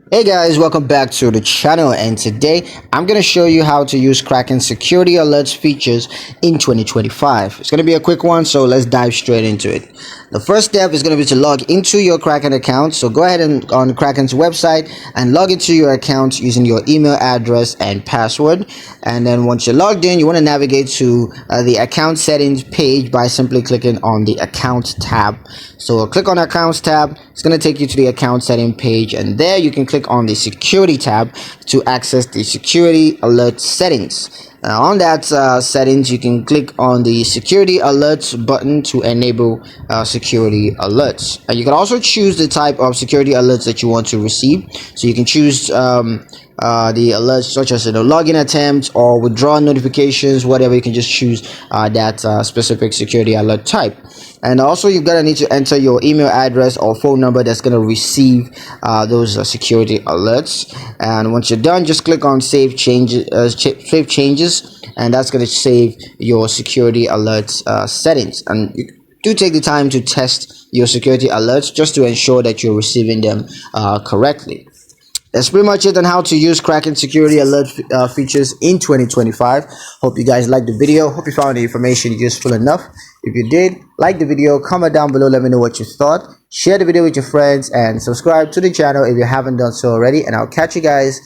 Hey guys, welcome back to the channel, and today I'm going to show you how to use Kraken security alerts features in 2025. It's going to be a quick one, so let's dive straight into it. The first step is going to be to log into your Kraken account. So go ahead and on Kraken's website and log into your account using your email address and password. And then once you're logged in, you want to navigate to the account settings page by simply clicking on the account tab. So click on accounts tab. It's going to take you to the account setting page, and there you can click on the security tab to access the security alert settings. On that settings, you can click on the security alerts button to enable security alerts. You can also choose the type of security alerts that you want to receive. So you can choose the alerts such as login attempts or withdrawal notifications, whatever. You can just choose that specific security alert type. And also you're gonna need to enter your email address or phone number that's gonna receive those security alerts. And once you're done, just click on save changes, and that's gonna save your security alerts settings. And you do take the time to test your security alerts just to ensure that you're receiving them correctly. That's pretty much it on how to use Kraken security alert features in 2025. Hope you guys liked the video. Hope you found the information useful enough. If you did, like the video, comment down below, let me know what you thought. Share the video with your friends and subscribe to the channel if you haven't done so already. And I'll catch you guys